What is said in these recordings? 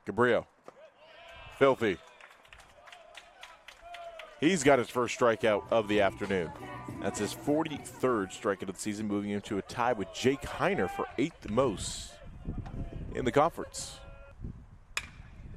Gabriel. Filthy. He's got his first strikeout of the afternoon. That's his 43rd strikeout of the season, moving him to a tie with Jake Heiner for 8th most in the conference.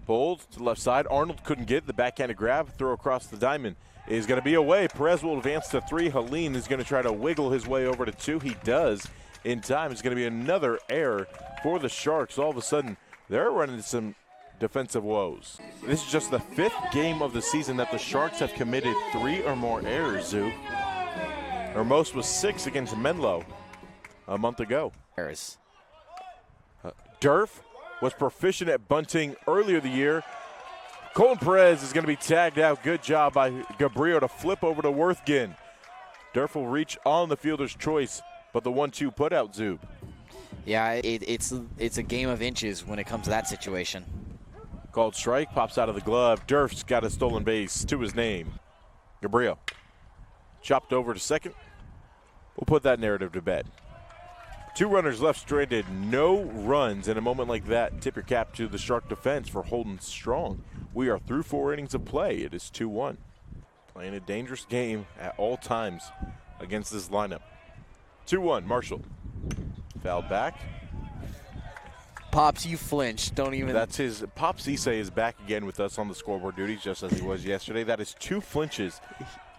Pulled to the left side. Arnold couldn't get it. The backhanded grab, throw across the diamond is going to be away. Perez will advance to 3. Helene is going to try to wiggle his way over to 2. He does in time. It's going to be another error for the Sharks. All of a sudden, they're running into some defensive woes. This is just the 5th game of the season that the Sharks have committed 3 or more errors, Zoo. Their most was 6 against Menlo a month ago. Errors. Durf was proficient at bunting earlier the year. Colton Perez is going to be tagged out. Good job by Gabriel to flip over to Worthgen. Durf will reach on the fielder's choice, but the 1-2 put out Zub. Yeah, it's a game of inches when it comes to that situation. Called strike, pops out of the glove. Durf's got a stolen base to his name. Gabriel chopped over to second. We'll put that narrative to bed. 2 runners left stranded, no runs. In a moment like that, tip your cap to the Shark defense for holding strong. We are through 4 innings of play. It is 2-1. Playing a dangerous game at all times against this lineup. 2-1, Marshall. Fouled back. Pops, you flinch. Don't even. That's his. Pops Issei is back again with us on the scoreboard duties, just as he was yesterday. That is 2 flinches.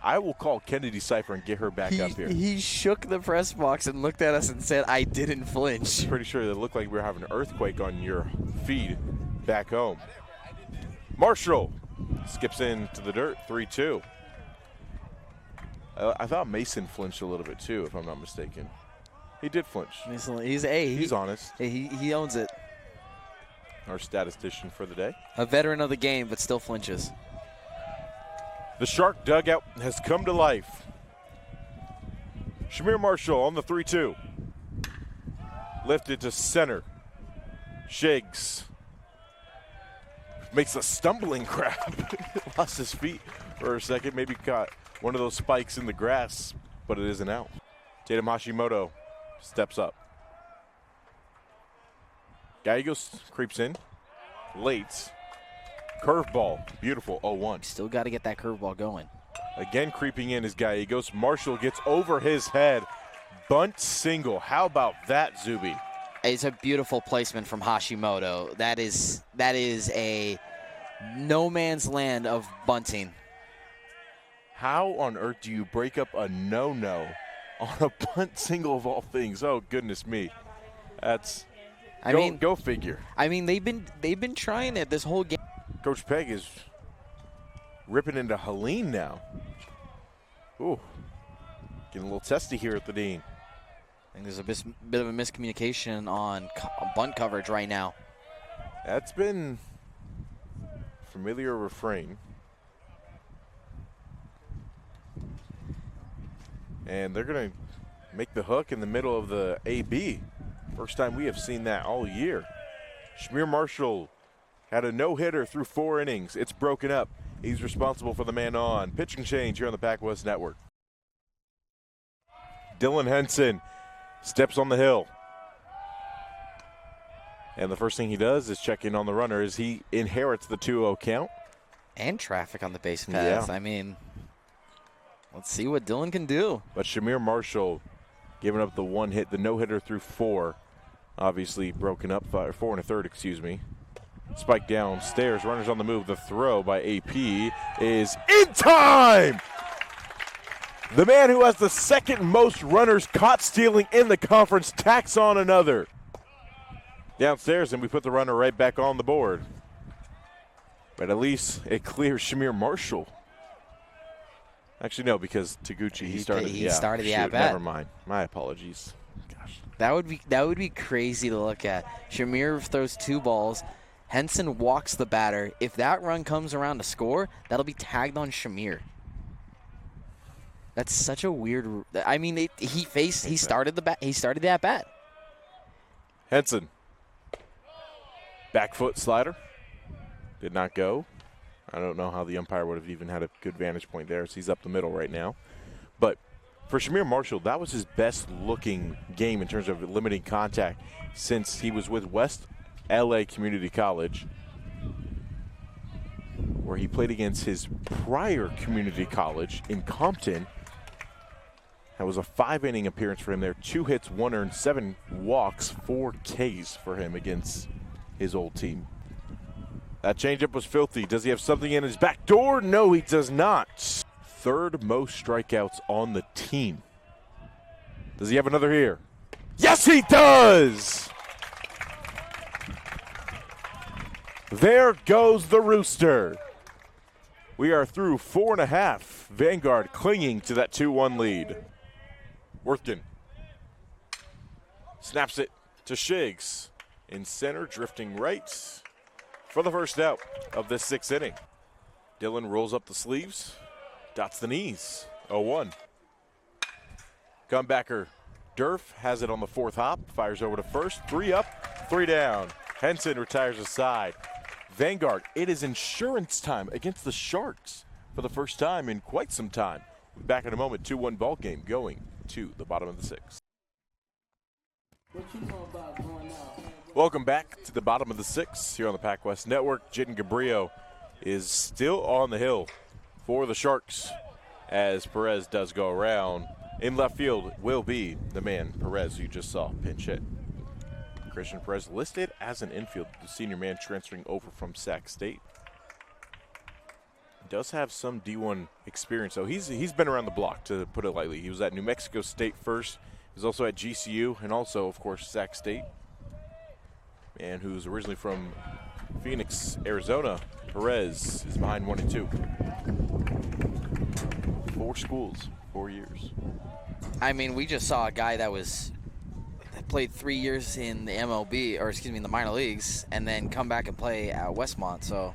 I will call Kennedy Cipher and get her back up here. He shook the press box and looked at us and said, I didn't flinch. Pretty sure it looked like we were having an earthquake on your feed back home. Marshall skips into the dirt, 3-2. I thought Mason flinched a little bit too, if I'm not mistaken. He did flinch. He's honest. He owns it. Our statistician for the day. A veteran of the game, but still flinches. The Shark dugout has come to life. Shamir Marshall on the 3-2. Lifted to center. Shiggs makes a stumbling grab. Lost his feet for a second. Maybe caught one of those spikes in the grass, but it isn't out. Tatum Hashimoto steps up. Gallegos creeps in. Late. Curveball. Beautiful. 0-1. Still got to get that curveball going. Again creeping in is Gallegos. Marshall gets over his head. Bunt single. How about that, Zuby? It's a beautiful placement from Hashimoto. That is a no man's land of bunting. How on earth do you break up a no-no on a bunt single of all things? Oh, goodness me. Go figure. I mean, they've been trying it this whole game. Coach Pegg is ripping into Helene now. Ooh, getting a little testy here at the Dean. I think there's a bit of a miscommunication on bunt coverage right now. That's been a familiar refrain. And they're going to make the hook in the middle of the AB. First time we have seen that all year. Shamir Marshall had a no-hitter through 4 innings. It's broken up. He's responsible for the man on. Pitching change here on the Pac-West Network. Dylan Henson steps on the hill. And the first thing he does is check in on the runner as he inherits the 2-0 count. And traffic on the base paths. Yeah. I mean, let's see what Dylan can do. But Shamir Marshall giving up the 1 hit, the no-hitter through 4. Obviously broken up, 4 1/3, excuse me. Spike downstairs, runners on the move. The throw by AP is in time! The man who has the second most runners caught stealing in the conference tacks on another. Downstairs, and we put the runner right back on the board. But at least it clears Shamir Marshall. Actually, no, because Taguchi, he started the at-bat. Never mind. My apologies. Gosh. That would be crazy to look at. Shamir throws 2 balls. Henson walks the batter. If that run comes around to score, that'll be tagged on Shamir. That's such a weird. I mean, he started the at bat. Henson, back foot slider, did not go. I don't know how the umpire would have even had a good vantage point there, as he's up the middle right now. But for Shamir Marshall, that was his best looking game in terms of limiting contact since he was with West LA Community College. where he played against his prior community college in Compton. That was a 5-inning appearance for him there. 2 hits, 1 earned, 7 walks, 4 Ks for him against his old team. That changeup was filthy. Does he have something in his back door? No, he does not. 3rd most strikeouts on the team. Does he have another here? Yes, he does! There goes the rooster. We are through 4.5. Vanguard clinging to that 2-1 lead. Worthkin snaps it to Shiggs. In center, drifting right for the first out of this 6th inning. Dylan rolls up the sleeves, dots the knees, 0-1. Comebacker Durf has it on the 4th hop, fires over to first, 3 up, 3 down. Henson retires aside. Vanguard, it is insurance time against the Sharks for the first time in quite some time. We'll be back in a moment, 2-1 ball game going to the bottom of the 6th. Welcome back to the bottom of the 6th here on the PacWest Network. Jitten Gabriel is still on the hill for the Sharks as Perez does go around. In left field will be the man, Perez, you just saw pinch hit. Christian Perez listed as an infield, the senior man transferring over from Sac State. Does have some D1 experience, though. He's been around the block, to put it lightly. He was at New Mexico State first. He was also at GCU and also, of course, Sac State. Man who's originally from Phoenix, Arizona. Perez is behind 1 and 2. 4 schools, 4 years. I mean, we just saw a guy that played 3 years in the MLB, or excuse me, in the minor leagues, and then come back and play at Westmont. So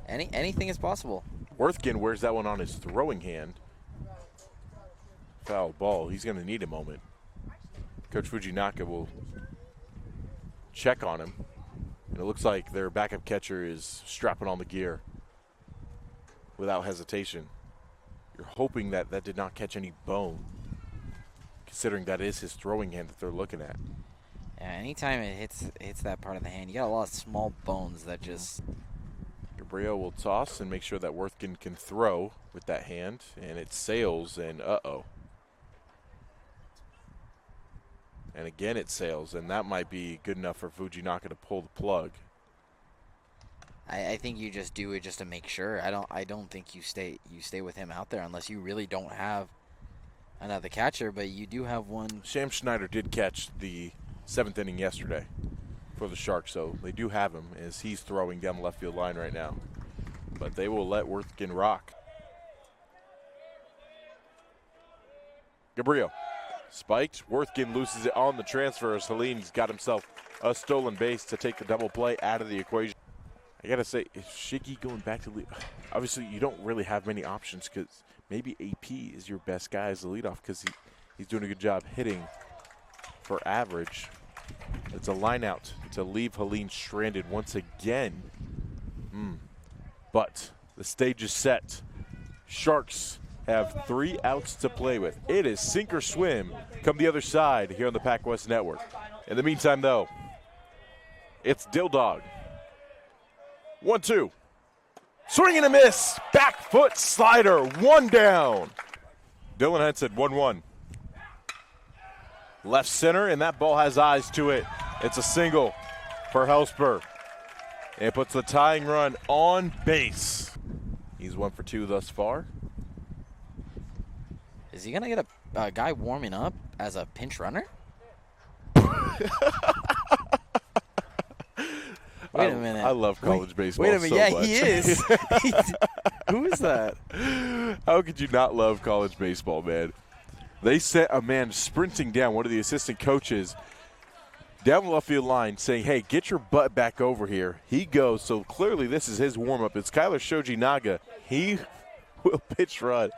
anything is possible. Worthkin wears that one on his throwing hand. Foul ball. He's going to need a moment. Coach Fujinaka will check on him. And it looks like their backup catcher is strapping on the gear without hesitation. You're hoping that did not catch any bone, considering that is his throwing hand that they're looking at. Yeah, anytime it hits that part of the hand, you got a lot of small bones that just... Gabriel will toss and make sure that Worthkin can throw with that hand, and it sails, and uh-oh. And again it sails, and that might be good enough for Fujinaka to pull the plug. I think you just do it just to make sure. I don't think you stay with him out there unless you really don't have another catcher, but you do have one. Sham Schneider did catch the 7th inning yesterday for the Sharks, so they do have him as he's throwing down the left field line right now. But they will let Worthkin rock. Gabriel spiked. Worthkin loses it on the transfer as Helene's got himself a stolen base to take the double play out of the equation. I got to say, is Shiggy going back to lead? Obviously, you don't really have many options because maybe AP is your best guy as the leadoff because he's doing a good job hitting for average. It's a line out to leave Helene stranded once again. But the stage is set. Sharks have 3 outs to play with. It is sink or swim come the other side here on the PacWest Network. In the meantime, though, it's Dill Dog. 1-2. Swing and a miss. Back foot slider. 1 down. Dylan Henson, 1-1. Left center, and that ball has eyes to it. It's a single for Helsper. And it puts the tying run on base. He's 1 for 2 thus far. Is he going to get a guy warming up as a pinch runner? Wait a minute. I love college baseball Wait a minute. so Yeah, much. he is. Who is that? How could you not love college baseball, man? They sent a man sprinting down, one of the assistant coaches, down the left field line saying, hey, get your butt back over here. He goes, so clearly this is his warm-up. It's Kyler Shoji Naga. He will pitch run.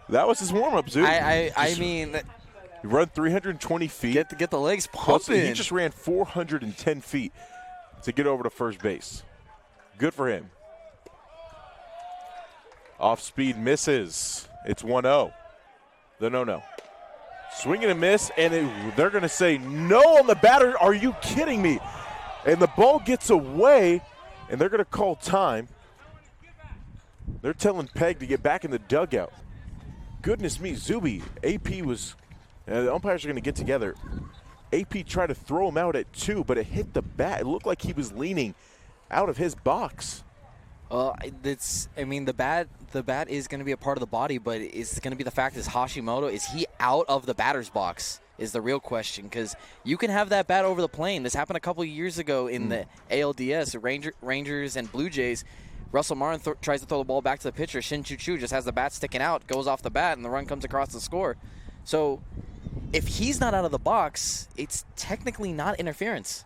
That was his warm-up, dude. I mean, he run 320 feet. Get the legs pumping. He just ran 410 feet to get over to first base. Good for him. Off speed misses. It's 1-0. The no-no. Swing and a miss, and they're going to say no on the batter. Are you kidding me? And the ball gets away, and they're going to call time. They're telling Peg to get back in the dugout. Goodness me, Zuby. AP was, the umpires are going to get together. AP tried to throw him out at 2, but it hit the bat. It looked like he was leaning out of his box. Well, the bat is going to be a part of the body, but it's going to be the fact is Hashimoto, is he out of the batter's box is the real question, because you can have that bat over the plane. This happened a couple of years ago in the ALDS, Rangers and Blue Jays. Russell Martin tries to throw the ball back to the pitcher. Shin Chu just has the bat sticking out, goes off the bat, and the run comes across the score. So if he's not out of the box, it's technically not interference.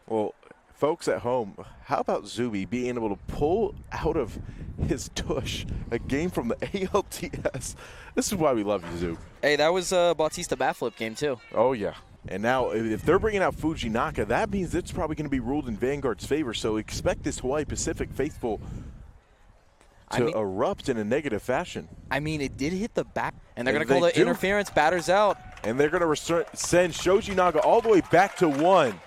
Well, folks at home, how about Zuby being able to pull out of his tush a game from the ALDS? This is why we love you, Zub. Hey, that was a Bautista bat flip game, too. Oh, yeah. And now, if they're bringing out Fujinaka, that means it's probably going to be ruled in Vanguard's favor. So expect this Hawaii Pacific faithful to erupt in a negative fashion. I mean, it did hit the back, and they're going to call the interference, batters out. And they're going to send Shoji Naga all the way back to 1.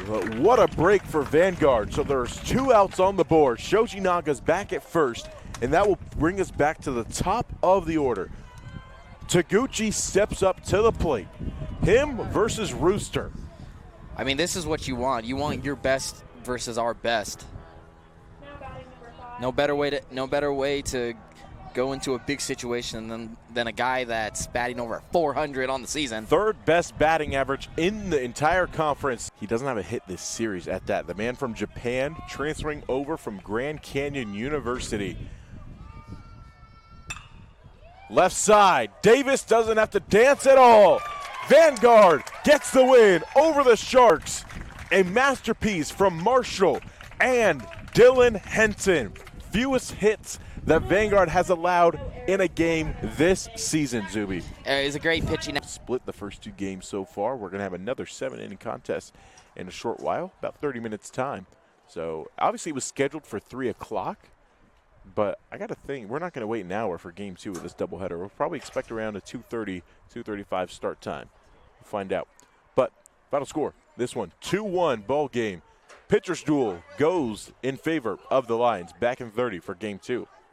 But what a break for Vanguard. So there's 2 outs on the board. Shoji Naga's back at first, and that will bring us back to the top of the order. Taguchi steps up to the plate. Him versus Rooster. I mean, this is what you want. You want your best versus our best. No better way to go into a big situation than a guy that's batting over 400 on the season. 3rd best batting average in the entire conference. He doesn't have a hit this series at that. The man from Japan transferring over from Grand Canyon University. Left side, Davis doesn't have to dance at all. Vanguard gets the win over the Sharks. A masterpiece from Marshall and Dylan Henson. Fewest hits that Vanguard has allowed in a game this season, Zuby. It's a great pitching. Split the first 2 games so far. We're going to have another 7-inning contest in a short while, about 30 minutes time. So obviously it was scheduled for 3 o'clock. But I got to think, we're not going to wait an hour for Game 2 of this doubleheader. We'll probably expect around a 2:30, 2:35 start time. We'll find out. But final score, this one, 2-1 ball game. Pitcher's duel goes in favor of the Lions. Back in 30 for Game 2.